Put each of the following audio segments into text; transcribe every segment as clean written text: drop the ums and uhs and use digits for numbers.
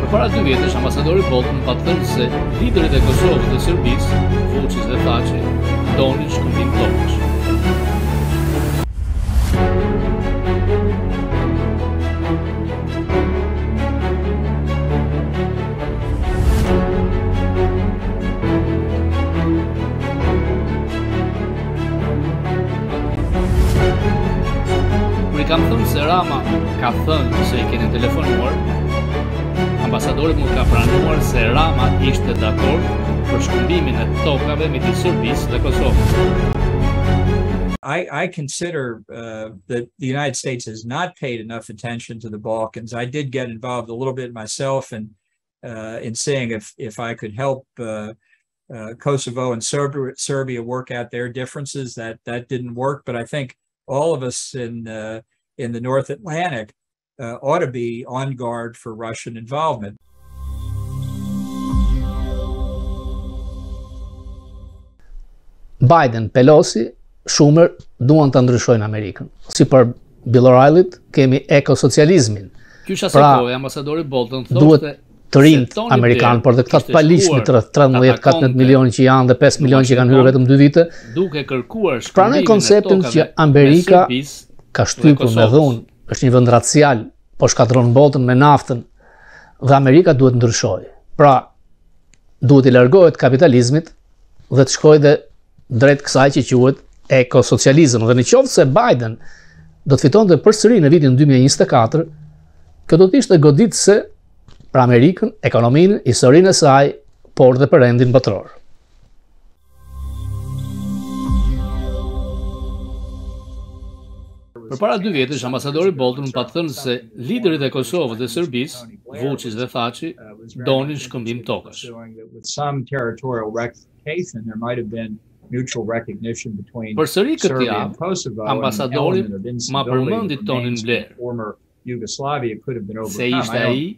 Përpara 2 vjetësh, ambasadori Bolton pa thënë se liderit e Kosovës dhe Serbisë, Vučić dhe Thaçi, donin shkëmbim tokësh. Kur i kam thënë se Rama ka thënë se i keni telefonuar, ambasadori mund ka pranuar se Rama ishte dakord për shkëmbimin e tokave midis Serbisë dhe Kosovës. I consider that the United States has not paid enough attention to the Balkans. I did get involved a little bit myself in seeing if I could help Kosovo and Serbia work out their differences. That didn't work, but I think all of us in the North Atlantic ought to be on guard for Russian involvement. Biden, Pelosi, Schumer duan të ndryshojnë Amerikën. Si për Bill O'Reillyt, kemi ekosocializmin. Pra, ambasadori Bolton thoshte të rinjt Amerikanë, por dhe këta të paligjshme të rreth 13-14 milionë që janë dhe 5 milionë që kanë hyrë vetëm 2 vite, duke kërkuar pranoj konceptin që Amerika ka shtypur me dhunë, është një vend racial, po shkatron botën me naftën dhe Amerika duhet ndryshojë. Pra, duhet i largohet kapitalizmit dhe të shkojë dhe drejt kësaj që quhet ekosocializëm. Dhe në qoftë se Biden do të fitonte përsëri në vitin 2024, kjo do të ishte goditëse për Amerikën, ekonominë, historinë e saj, por dhe për rendin botror. Përpara 2 vjetësh, ambasadori Bolton pa thënë se liderit e Kosovës dhe Serbisë, Vučić dhe Thaçi, donin shkëmbim tokësh. Përsëri këtë javë, ambasadori ma përmendi Tonin Blair, se ishte ai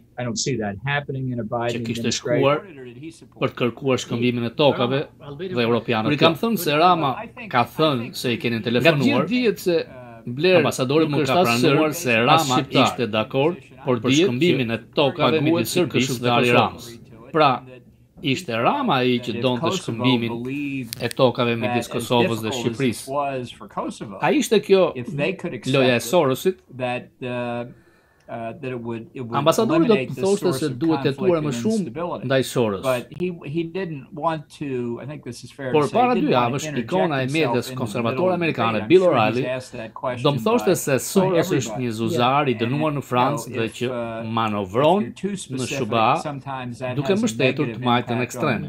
që kishte shkuar për të kërkuar shkëmbimin e tokave dhe europianët. Kur i kam thënë se Rama ka thënë se i keni telefonuar, dihet se Blair, ambasadori mund ka pranuar se Rama ishte dakord për shkëmbimin e tokave midis Serbisë dhe Kosovës. Pra, ishte Rama ai që donte shkëmbimin e tokave midis Kosovës dhe Shqiperisë. Ai ishte kjo loja e Sorosit. Ambasadori do të thoshte se duhet jetuar më shumë ndaj Soros. Por para 2 javësh, ikona e medias konservatore amerikane Bill O'Reilly do më thoshte se Soros është një zuzar i dënuar në Francë dhe që manovron në SBA duke mbështetur të majtën ekstreme.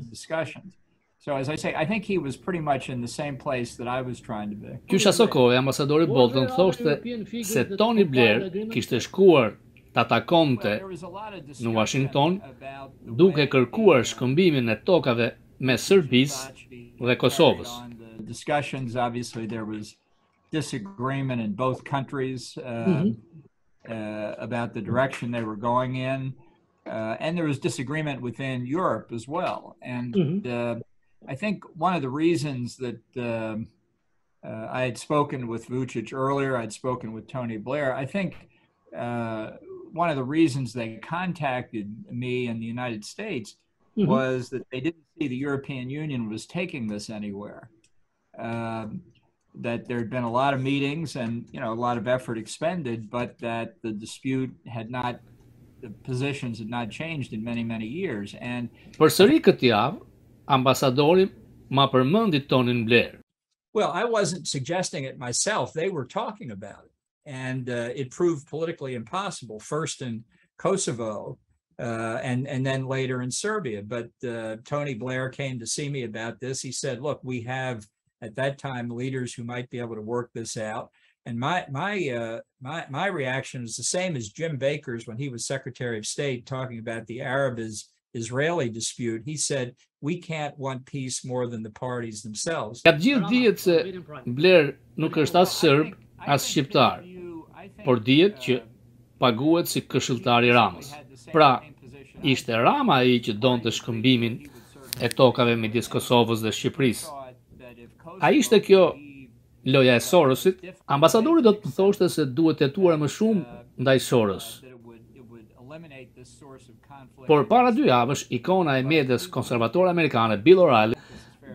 So as I say, I think he was pretty much in the same place that I was trying to be. Ky shasokoj, ambasadori Bolton thoshte se Tony Blair kishte shkuar ta takonte në Washington duke kërkuar shkëmbimin e tokave me Serbisë dhe Kosovës. Discussions, obviously there was disagreement in both countries about the direction they were going in, and there was disagreement within Europe as well. And I think one of the reasons that I had spoken with Vučić earlier, I'd spoken with Tony Blair, I think one of the reasons they contacted me in the United States was that they didn't see the European Union was taking this anywhere. That there had been a lot of meetings and, you know, a lot of effort expended, but that the dispute had not, the positions had not changed in many, many years. And përsëri këtë javë, ambasadori ma përmendi Tonin Blair. Well, I wasn't suggesting it myself. They were talking about it. And it proved politically impossible, first in Kosovo and then later in Serbia. But Tony Blair came to see me about this. He said, look, we have at that time leaders who might be able to work this out. And my reaction is the same as Jim Baker's when he was Secretary of State talking about the Arab-Israeli dispute. He said, we can't want peace more than the parties themselves. Ka gjithë dihet se Blair nuk është as serb, as shqiptar, por dihet që paguhet si këshilltar I Ramës. Pra, ishte Rama ai që donte shkëmbimin e tokave midis Kosovës dhe Shqiperisë. Ai ishte kjo loja e Sorosit. Ambasadori do të thoshte se duhet jetuar më shumë ndaj Soros. Por para 2 javësh, ikona e mjedis konservatore amerikane Bill O'Reilly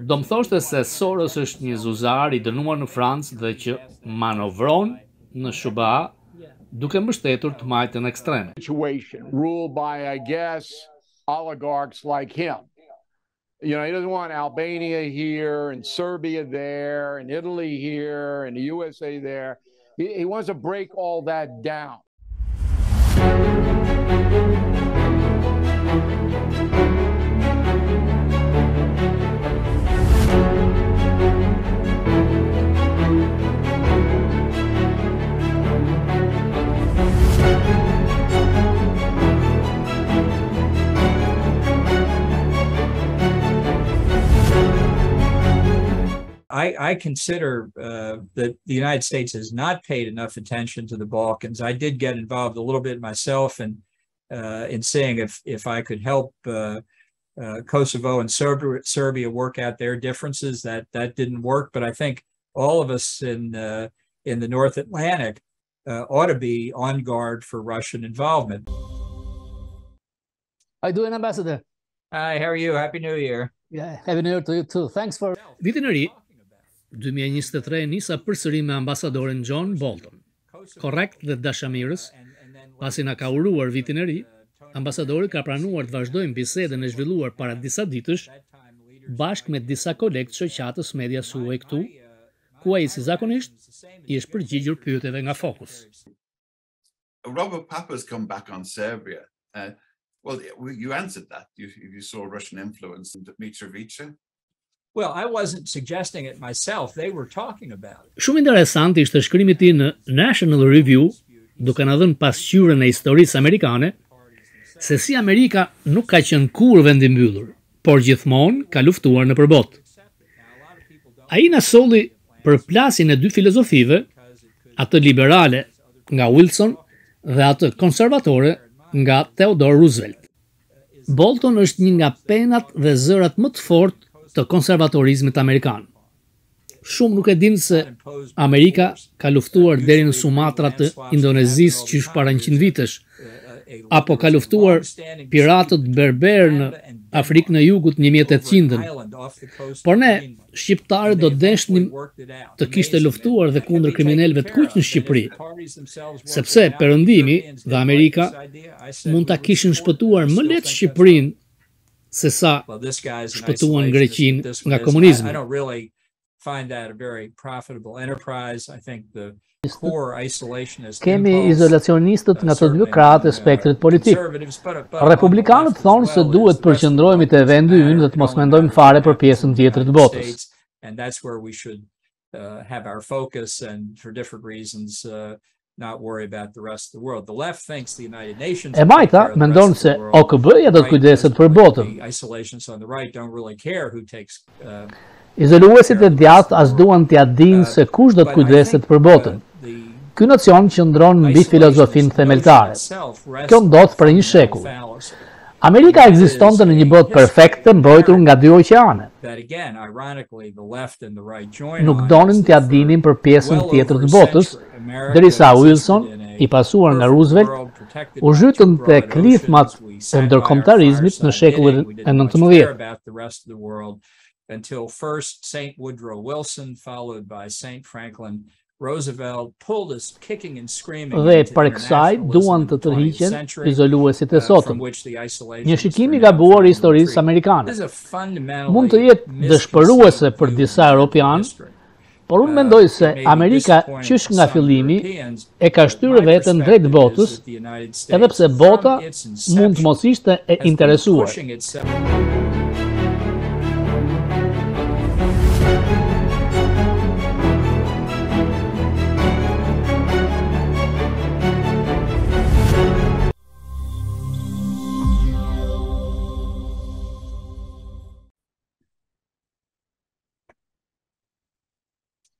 do më thoshte se Soros është një zuzar I dënuar në Francë dhe që manovron në Shuba duke mbështetur të majtën ekstreme. Ruled by, I guess, oligarchs like him. You know, he doesn't want Albania here and Serbia there and Italy here and the USA there. He wants to break all that down. I consider that the United States has not paid enough attention to the Balkans. I did get involved a little bit myself in seeing if I could help Kosovo and Serbia work out their differences. That didn't work, but I think all of us in the North Atlantic ought to be on guard for Russian involvement. How you doing, Ambassador? Hi, how are you? Happy New Year. Yeah, Happy New Year to you too. Thanks for... Vitin e ri, 2023 nisa përsëri me ambasadorin John Bolton. Korrekt dhe dashamirës, pasi na ka uruar vitin e ri, ambasadori ka pranuar të vazhdojmë bisedën e zhvilluar para disa ditësh bashkë me disa kolegë të shoqatës media suaj këtu, ku ai si zakonisht I është përgjigjur pyetjeve nga Fokus. Robert Papa's come back on Serbia. Well, you answered that. You saw Russian influence in Mitrovica. Well, I wasn't suggesting it myself. They were talking about it. Shumë interesant ishte shkrimi I tij në National Review, duke na dhënë pasqyrën e historisë amerikane, se si Amerika nuk ka qenë kurrë vend I mbyllur, por gjithmonë ka luftuar në përbot. Ai na solli për plasin e 2 filozofive, atë liberale nga Wilson dhe atë konservatore nga Theodore Roosevelt. Bolton është një nga penat dhe zërat më të fortë të konservatorizmit amerikan. Shumë nuk e dinë se Amerika ka luftuar deri në Sumatra të Indonezisë qysh para 100 vitesh, apo ka luftuar piratët berber në Afrikën e Jugut 1800-ën. Por ne, shqiptarët do deshnim të kishte luftuar dhe kundër kriminalëve të kuq në Shqipëri, sepse Perëndimi dhe Amerika mund ta kishin shpëtuar më lehtë Shqipërinë se sa shpëtuan Greqinë nga komunizmi. Kemi izolacionistët nga të 2 krahët e spektrit politik. Republikanët thonë se duhet përqendrohemi te vendi ynë dhe të mos mendojmë fare për pjesën tjetër të botës. E majta mendon se OKB-ja do të kujdeset për botën. Izoluesit e djathtë as duan t'ia dinë se kush do të kujdeset për botën. Ky nocion qëndron mbi filozofinë themeltare. Kjo ndodh për një shekull. Amerika ekzistonte në një botë perfekte mbrojtur nga 2 oqeane. Nuk donin t'ia dinin për pjesën tjetër të botës, derisa Wilson, I pasuar nga Roosevelt, u zhytën te klithmat e ndërkombëtarizmit në shekullin e 19. Until first St. Woodrow Wilson, followed by St. Franklin Roosevelt, pulled us kicking and screaming. Dhe për kësaj duan të tërhiqen izoluesit e sotëm. Një shikim I gabuar I historisë amerikane. Mund të jetë dëshpëruese për disa europianë, por unë mendoj se Amerika qysh nga fillimi e ka shtyrë veten drejt botës, edhe pse bota mund të mos ishte e interesuar.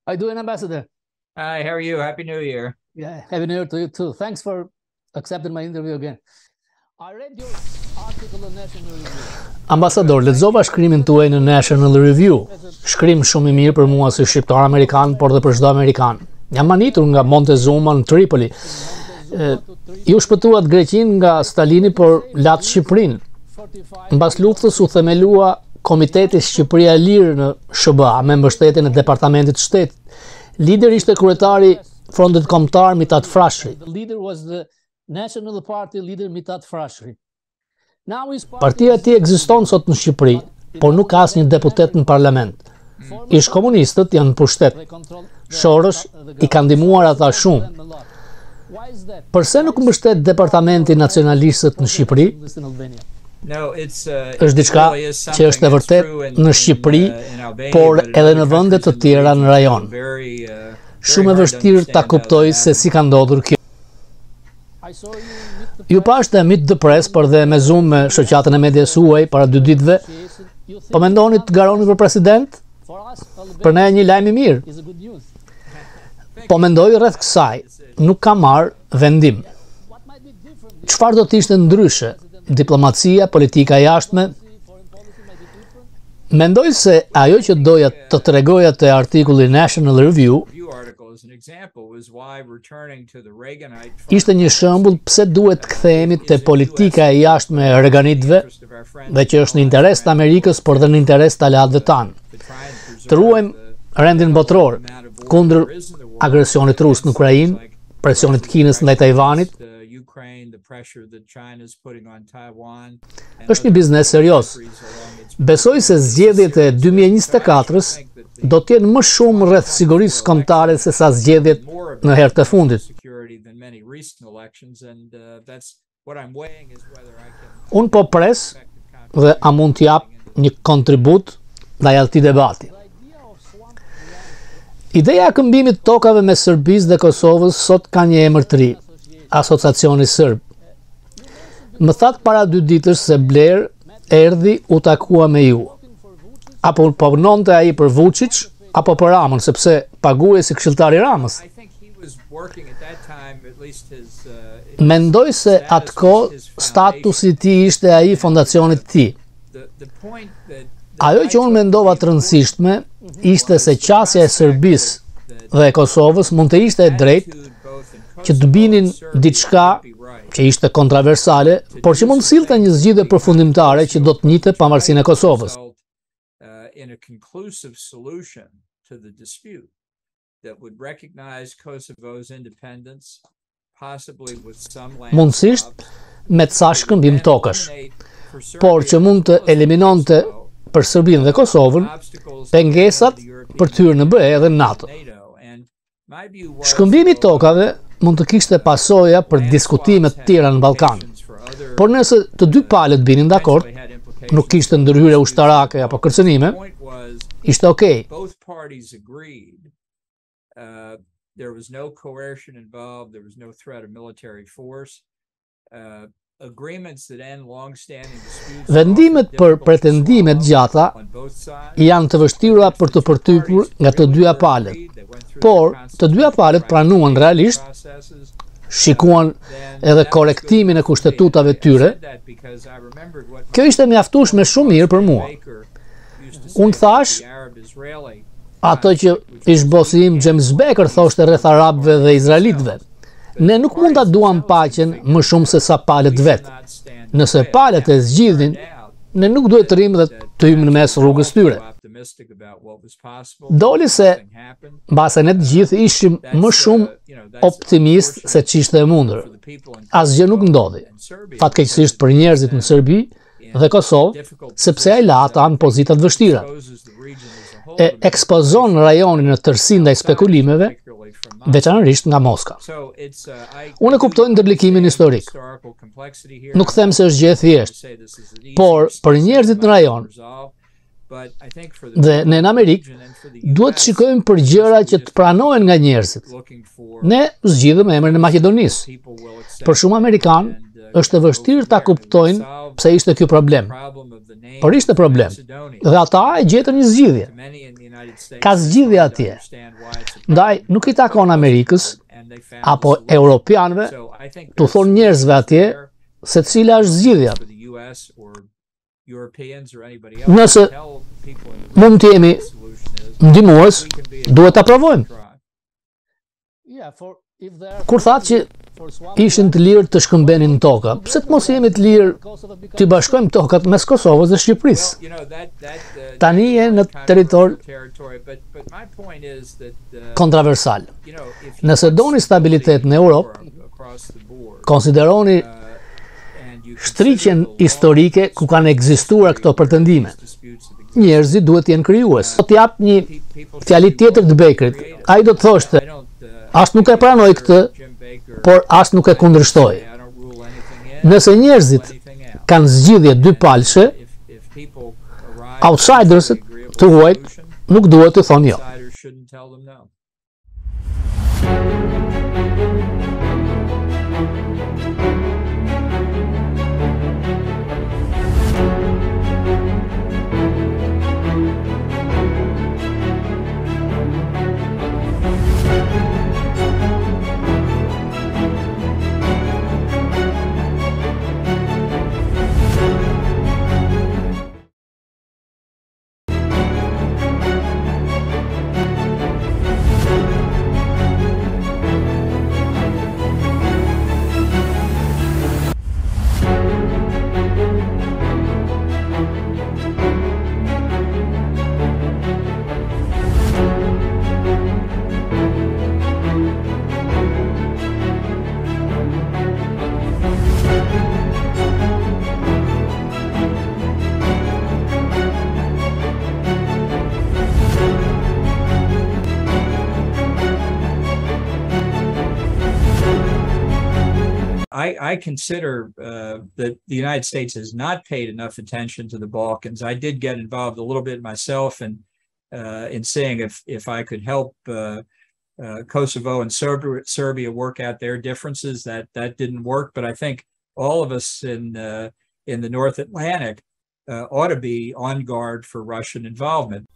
How you doing, Ambassador? Hi, how are you? Happy New Year. Yeah, Happy New Year to you too. Thanks for accepting my interview again. I read your article in National Review. Ambasador, lexova shkrimin tuaj në National Review. Shkrim shumë I mirë për mua si shqiptar amerikan, por dhe për çdo amerikan. Jam manitur nga Montezuma në Tripoli. Ju shpëtuat Greqinë nga Stalini, por latë Shqiprinë. Mbas luftës u themelua Komiteti Shqipëria e Lirë në SBA me mbështetjen e Departamentit të Shtetit. Lider ishte kryetari Frontit Kombëtar Mithat Frashëri. Partia e tij ekziston sot në Shqipëri, por nuk ka asnjë deputet në parlament. Ish komunistët janë në pushtet. Shorosh i ka ndihmuar ata shumë. Përse nuk mbështet Departamenti Nacionalistët në Shqipëri? Është diçka që është e vërtet në Shqipëri, por edhe në vende të tjera në rajon. Shumë e vështirë ta kuptoj se si ka ndodhur kjo. Ju pashte mit the press, por dhe me Zoom me shoqatën e medias huaj para 2 ditëve, po mendoni të garoni për president? Për ne një lajm i mirë. Po mendoj rreth kësaj, nuk ka marrë vendim. Çfarë do të ishte ndryshe? Diplomacia, politika jashtme? Mendoj se ajo që doja të tregoja te artikulli National Review ishte një shembull pse duhet të kthehemi te politika e jashtme e Reaganitëve dhe që është në interes të Amerikës, por dhe në interes të aleatëve tanë. Të ruajmë rendin botror kundër agresionit rus në Ukrainë, presionit të Kinës ndaj Tajvanit. Është një biznes serios. Besoj se zgjedhjet e 2024-s do të jenë më shumë rreth sigurisë kombëtare se sa zgjedhjet në herët e fundit. Unë po pres dhe a mund të jap një kontribut ndaj atij debati. Ideja e këmbimit të tokave mes Serbisë dhe Kosovës sot ka një emër të ri, Asociacioni Serb. Më thatë para 2 ditësh se Blair erdhi u takua me ju. Apo po punonte ai për Vučić apo për Ramën, sepse paguhej si këshilltar i Ramës. Mendoj se atkoh statusi i tij ishte ai i fondacionit të tij. Ajo që unë mendova të rëndësishme ishte se qasja e Serbisë dhe e Kosovës mund të ishte e drejtë që të binin diçka që ishte kontroversale, por që mund sillte një zgjidhje përfundimtare që do të njihte pavarësinë e Kosovës. Mundësisht me të sa shkëmbim tokash, por që mund të eliminonte për Serbinë dhe Kosovën pengesat për të hyrë në BE dhe në NATO. Shkëmbimi i tokave mund të kishte pasoja për diskutime të tjera në Ballkan. Por nëse të dy palët binin dakord, nuk kishte ndërhyrje ushtarake apo kërcënime, ishte okay. Vendimet për pretendimet gjata janë të vështira për të përtypur nga të dyja palët, por të dyja palët pranuan realisht, shikuan edhe korektimin e kushtetutave tyre. Kjo ishte mjaftueshme shumë mirë për mua. Unë thash, ato që ish bosi im James Baker thoshte rreth arabëve dhe izraelitëve. Ne nuk mund ta duam paqen më shumë se sa palët vetë. Nëse palët e zgjidhin, ne nuk duhet të rrimë dhe të hymë në mes rrugës tyre. Doli se mbase ne të gjithë ishim më shumë optimist se ç'ishte e mundur. Asgjë nuk ndodhi. Fatkeqësisht për njerëzit në Serbi dhe Kosovë, sepse ai la ata në pozita të vështira. E ekspozon rajonin në tërësi ndaj spekulimeve, veçanërisht nga Moska. Unë e kuptoj ndërlikimin historik. Nuk them se është gjë e thjeshtë, por për njerëzit në rajon dhe ne në Amerikë duhet të shikojmë për gjëra që të pranohen nga njerëzit. Ne zgjidhëm emrin e Maqedonisë. Për shumë amerikanë është e vështirë ta kuptojnë pse ishte ky problem. Por ishte problem. Dhe ata e gjetën një zgjidhje. Ka zgjidhje atje. Ndaj nuk i takon Amerikës apo europianëve t'u thonë njerëzve atje se cila është zgjidhja. Nëse mund të jemi ndihmues, duhet ta provojmë. Kur thatë që ishin të lirë të shkëmbenin toka. Pse të mos jemi të lirë të bashkojmë tokat mes Kosovës dhe Shqipërisë? Tani je në territor kontroversal. Nëse doni stabilitet në Europë, konsideroni shtriqen historike ku kanë ekzistuar këto pretendime. Njerëzit duhet të jenë krijues. Do të jap një fjali tjetër të Bekrit. Ai do të thoshte, as nuk e pranoj këtë, por as nuk e kundërshtoj. Nëse njerëzit kanë zgjidhje dypalshe, outsidersit të huajt nuk duhet të thonë jo. I consider that the United States has not paid enough attention to the Balkans. I did get involved a little bit myself in seeing if I could help Kosovo and Serbia work out their differences. That didn't work, but I think all of us in the North Atlantic ought to be on guard for Russian involvement.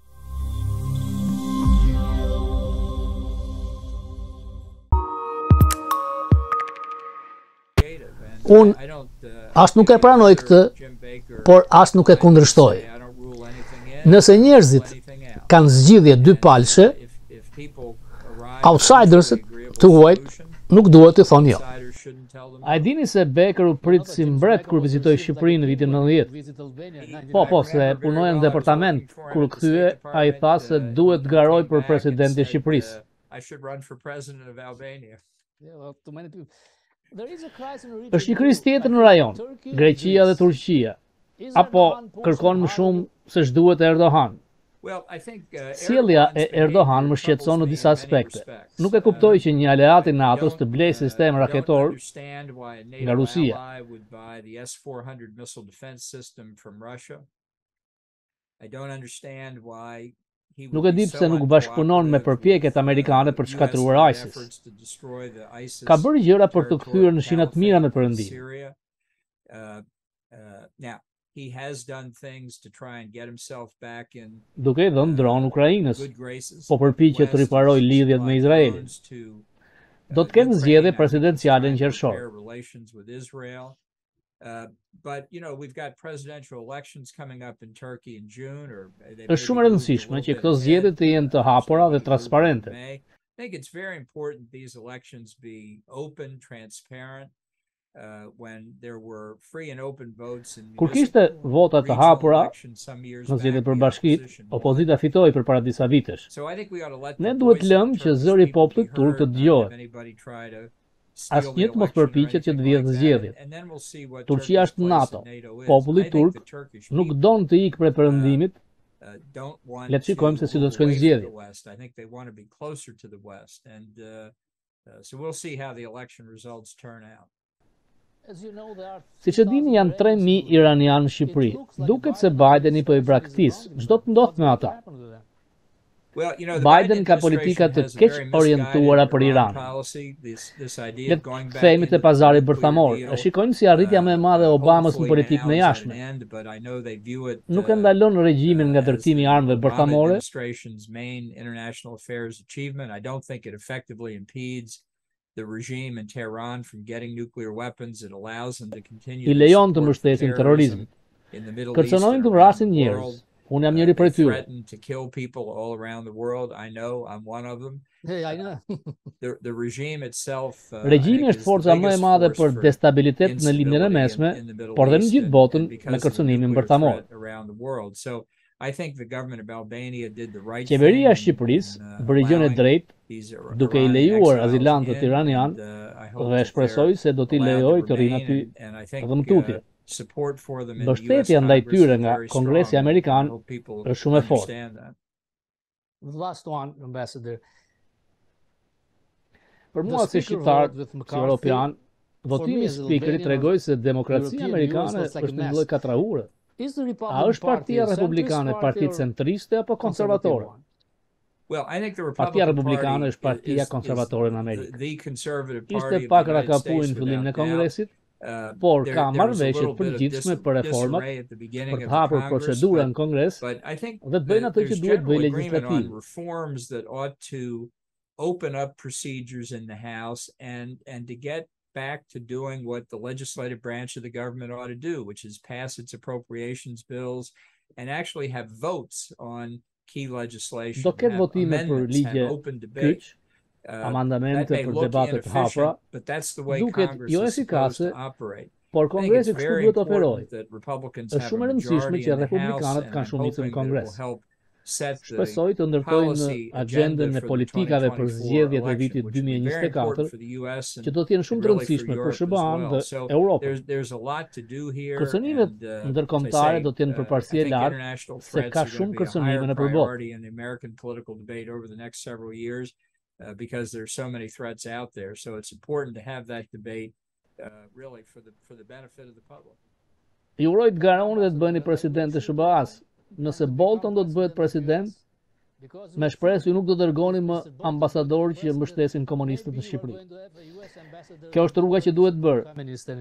Unë as nuk e pranoj këtë, por as nuk e kundërshtoj. Nëse njerëzit kanë zgjidhje dypalshe, outsidersit të huajt nuk duhet të thonë jo. A e dini se Becker u prit si mbret kur vizitoi Shqiprinë në vitin 90? Po, se punoi në departament, kur kthye, ai tha se duhet të garoj për presidentin e Shqipërisë. Është një krizë tjetër në rajon, Greqia dhe Turqia, apo kërkon më shumë se ç'duhet Erdogan? Sjellja e Erdogan më shqetëson në disa aspekte. Nuk e kuptoj që një aleat i NATO-s të blejë sistem raketor nga Rusia. Nuk e di pse nuk bashkëpunon me përpjekjet amerikane për të shkatëruar ISIS. Ka bërë gjëra për të kthyer në shina të mira me Perëndim. Duke i dhënë dronë Ukrainës, po përpiqet të riparojë lidhjet me Izraelin. Do të ketë zgjedhje presidenciale në qershor. But we've got presidential elections coming up in Turkey in June Është shumë e rëndësishme që këto zgjedhje të jenë të hapura dhe transparente. I think it's very important these elections be open, transparent. When there were free and open votes in Kur kishte vota të hapura në zgjedhjet për bashkitë, opozita fitoi përpara disa vitesh. Ne duhet lëmë që zëri i popullit turk të dëgohet. Asnjë të mos përpiqet që të vjedh zgjedhjet. Turqia është në NATO. Populli turk nuk don të ikë prej perëndimit. Le të shikojmë se si do të shkojnë zgjedhjet. Siç e dini, janë 3.000 iranianë në Shqipëri. Duket se Biden i po i braktis. Çdo të ndodh me ata. Biden ka politika të keq orientuara për Iran. Le të kthehemi te pazari bërthamor. E shikojnë si arritja më e madhe e Obamës në politikën e jashtme. Nuk e ndalon regjimin nga dërtimi i armëve bërthamore. I lejon të mbështesin terrorizmin. Kërcënojnë të vrasin njerëz, Unë jam njëri prej tyre. Threaten to kill people all around the world. I know, I'm one of them. Hey, I know. The regime itself. Regjimi është forca më e madhe për destabilitet në linjën e mesme, por dhe në gjithë botën me kërcënimin bërtamor. So I think the government of Albania did the right thing. Qeveria e Shqipërisë bëri gjën e drejtë duke I lejuar azilantët iranian dhe shpresoj se do t'i lejojë të rinë aty edhe më tutje. Mbështetja ndaj tyre nga Kongresi Amerikan është shumë e fortë. The last one, Ambassador. Për mua si shqiptar, si europian, votimi I spikerit tregoi se demokracia amerikane është një lloj katrahure. A është Partia Republikane parti centriste apo konservatore? Partia Republikane është partia konservatore në Amerikë. Ishte pak rakapuj në fillimin e Kongresit, por ka marrëveshje të përgjithshme për reformat, për të hapur procedura në Kongres dhe të bëjnë atë që duhet bëj legislativi. Open up procedures in the House and to get back to doing what the legislative branch of the government ought to do, which is pass its appropriations bills and actually have votes on key legislation. Do ketë votime për ligje kyç, amandamente për debate të hapura, duket jo efikase, por Kongresi kështu duhet operojë. Është shumë e rëndësishme që republikanët kanë shumicën në Kongres. Shpresoj të ndërtojnë në agendën e politikave për zgjedhjet e vitit 2024, që do të jenë shumë të rëndësishme për SBA-n dhe Europën. Kërcënimet ndërkombëtare do të jenë përparësi e lartë, se ka shumë kërcënime në përballë. Because there's so many threats out there, so it's important to have that debate really for the benefit of the public. Ju uroj të garoni dhe të bëheni president të SBA-s. Nëse Bolton do të bëhet president, me shpresë ju nuk do dërgoni më ambasadorë që mbështesin komunistët në Shqipëri. Kjo është rruga që duhet bërë.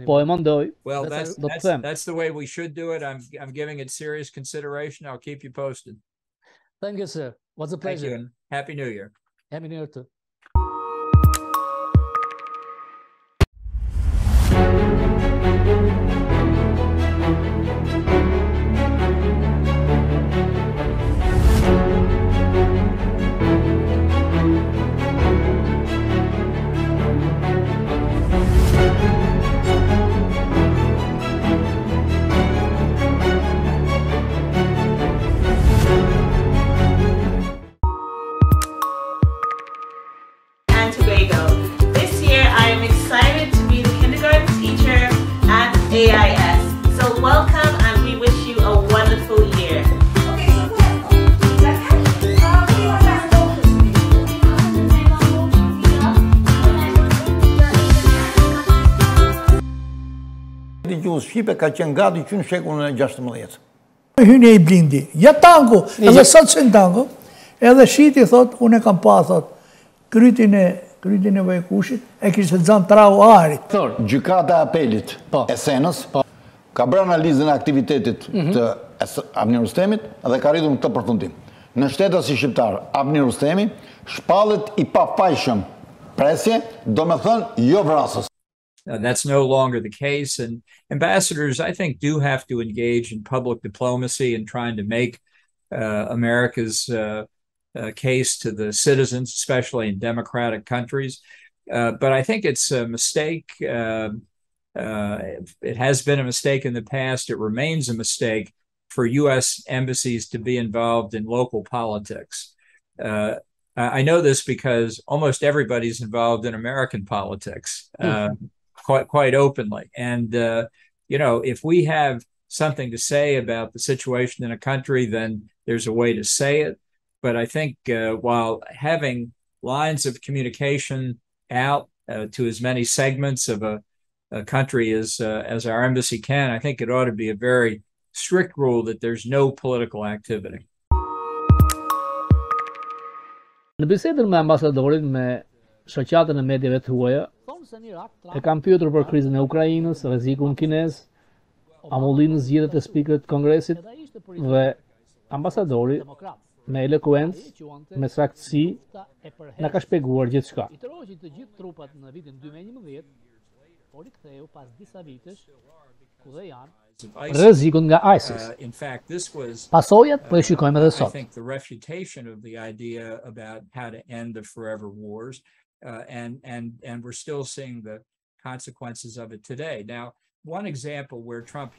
Po e mendoj, do të them. That's the way we should do it. I'm giving it serious consideration. I'll keep you posted. Thank you, sir. Was a pleasure. Thank you, and Happy New Year. Happy New Year too. This year, I am excited to be the kindergarten teacher at AIS. So welcome, and we wish you a wonderful year. Gjuhës shqipe ka qenë gati që në shekullin e 16. Hynë I blindi, ja tango, edhe sot se në tango, edhe shiti thot, unë e kam pa, thot, krytin e vajkushit, e kishtë të zanë trau arit. Gjykata e apelit e Senës ka bërë analizën e aktivitetit të Avni Rustemit dhe ka rritur në këtë përfundim. Në shtetet si shqiptar, Avni Rustemi shpallet I pafajshëm presje, do me thënë jo vrasës. That's no longer the case, and ambassadors, I think, do have to engage in public diplomacy and trying to make America's case to the citizens, especially in democratic countries. But I think it's a mistake. It has been a mistake in the past. It remains a mistake for U.S. embassies to be involved in local politics. I know this because almost everybody's involved in American politics. Quite openly. And, if we have something to say about the situation in a country, then there's a way to say it. But I think while having lines of communication out to as many segments of a country as our embassy can, I think it ought to be a very strict rule that there's no political activity. Në bisedën me ambasadorin me shoqatën e medjave të huaja, e kam pyetur për krizën e Ukrainës, rrezikun kinez, amullinë zgjedhjet e spikerit të Kongresit dhe ambasadori me elokuencë, me saktësi, na ka shpjeguar gjithçka. rrezikun nga ISIS. Pasojat po e shikojmë edhe sot. I think the refutation of the idea about how to end the forever wars, and we're still seeing the consequences of it today. Now, one example where Trump